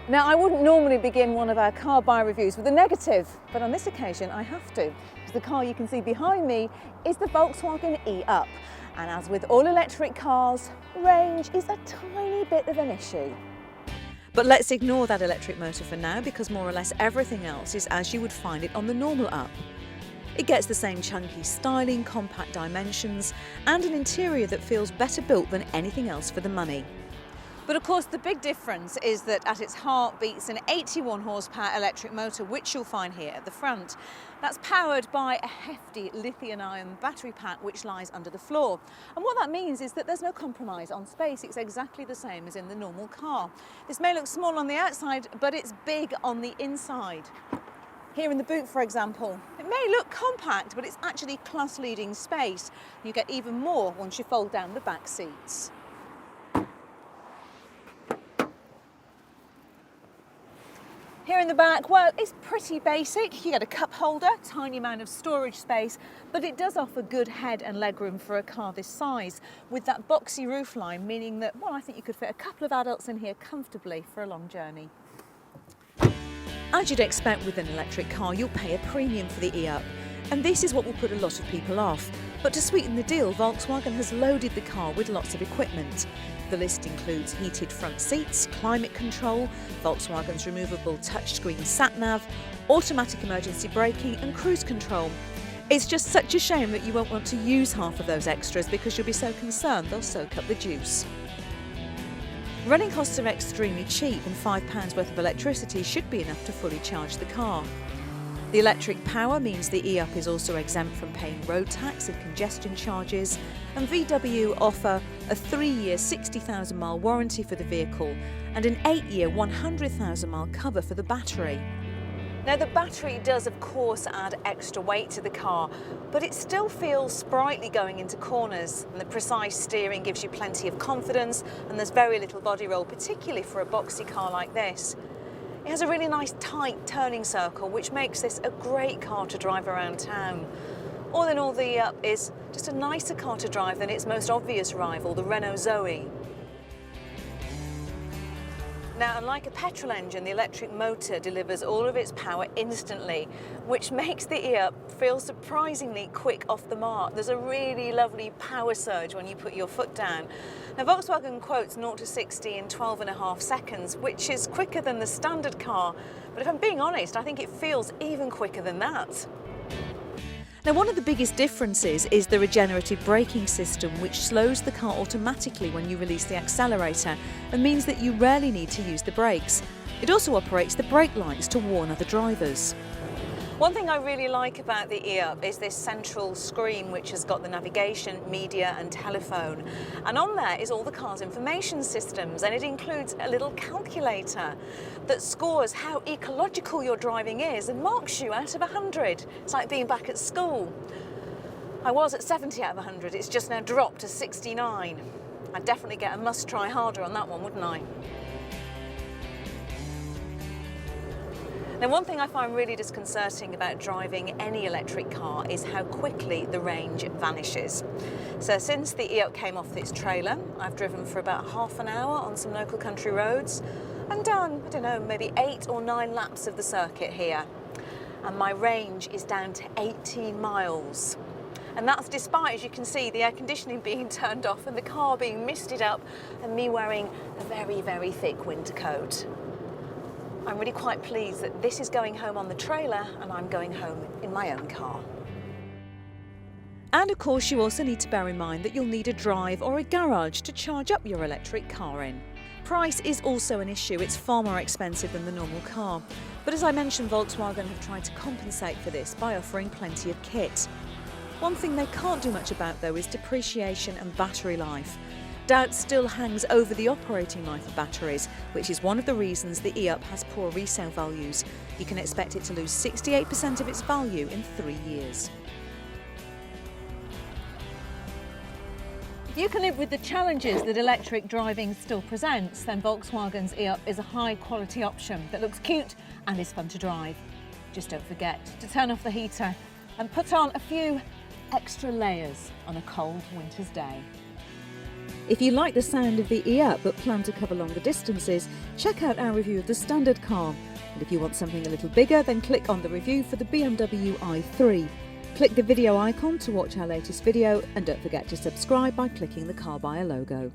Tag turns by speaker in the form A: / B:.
A: Now, I wouldn't normally begin one of our car buy reviews with a negative, but on this occasion I have to, because the car you can see behind me is the Volkswagen e-Up. And as with all electric cars, range is a tiny bit of an issue.
B: But let's ignore that electric motor for now, because more or less everything else is as you would find it on the normal Up. It gets the same chunky styling, compact dimensions, and an interior that feels better built than anything else for the money.
A: But of course the big difference is that at its heart beats an 81 horsepower electric motor, which you'll find here at the front. That's powered by a hefty lithium-ion battery pack which lies under the floor. And what that means is that there's no compromise on space. It's exactly the same as in the normal car. This may look small on the outside, but it's big on the inside. Here in the boot, for example, it may look compact, but it's actually class-leading space. You get even more once you fold down the back seats. Here in the back, well, it's pretty basic. You get a cup holder, tiny amount of storage space, but it does offer good head and legroom for a car this size, with that boxy roofline, meaning that, well, I think you could fit a couple of adults in here comfortably for a long journey.
B: As you'd expect with an electric car, you'll pay a premium for the e-Up, and this is what will put a lot of people off. But to sweeten the deal, Volkswagen has loaded the car with lots of equipment. The list includes heated front seats, climate control, Volkswagen's removable touchscreen sat-nav, automatic emergency braking and cruise control. It's just such a shame that you won't want to use half of those extras because you'll be so concerned they'll soak up the juice. Running costs are extremely cheap, and £5 worth of electricity should be enough to fully charge the car. The electric power means the e-Up is also exempt from paying road tax and congestion charges, and VW offer a 3-year 60,000 mile warranty for the vehicle and an 8-year 100,000 mile cover for the battery.
A: Now, the battery does of course add extra weight to the car, but it still feels sprightly going into corners, and the precise steering gives you plenty of confidence, and there's very little body roll, particularly for a boxy car like this. It has a really nice tight turning circle, which makes this a great car to drive around town. All in all, the e-Up is just a nicer car to drive than its most obvious rival, the Renault Zoe. Now, unlike a petrol engine, the electric motor delivers all of its power instantly, which makes the e-Up feel surprisingly quick off the mark. There's a really lovely power surge when you put your foot down. Now, Volkswagen quotes 0 to 60 in 12.5 seconds, which is quicker than the standard car. But if I'm being honest, I think it feels even quicker than that.
B: Now, one of the biggest differences is the regenerative braking system, which slows the car automatically when you release the accelerator and means that you rarely need to use the brakes. It also operates the brake lights to warn other drivers.
A: One thing I really like about the e-Up is this central screen, which has got the navigation, media and telephone. And on there is all the car's information systems, and it includes a little calculator that scores how ecological your driving is and marks you out of 100. It's like being back at school. I was at 70 out of 100, it's just now dropped to 69. I'd definitely get a must try harder on that one, wouldn't I? Now, one thing I find really disconcerting about driving any electric car is how quickly the range vanishes. So since the e-Up came off its trailer, I've driven for about half an hour on some local country roads and done, I don't know, maybe 8 or 9 laps of the circuit here. And my range is down to 18 miles. And that's despite, as you can see, the air conditioning being turned off and the car being misted up and me wearing a very, very thick winter coat. I'm really quite pleased that this is going home on the trailer and I'm going home in my own car.
B: And of course, you also need to bear in mind that you'll need a drive or a garage to charge up your electric car in. Price is also an issue. It's far more expensive than the normal car. But as I mentioned, Volkswagen have tried to compensate for this by offering plenty of kit. One thing they can't do much about, though, is depreciation and battery life. Doubt still hangs over the operating life of batteries, which is one of the reasons the e-Up has poor resale values. You can expect it to lose 68% of its value in 3 years.
A: If you can live with the challenges that electric driving still presents, then Volkswagen's e-Up is a high-quality option that looks cute and is fun to drive. Just don't forget to turn off the heater and put on a few extra layers on a cold winter's day.
B: If you like the sound of the e-up but plan to cover longer distances, check out our review of the standard car. And if you want something a little bigger, then click on the review for the BMW i3. Click the video icon to watch our latest video, and don't forget to subscribe by clicking the Carbuyer logo.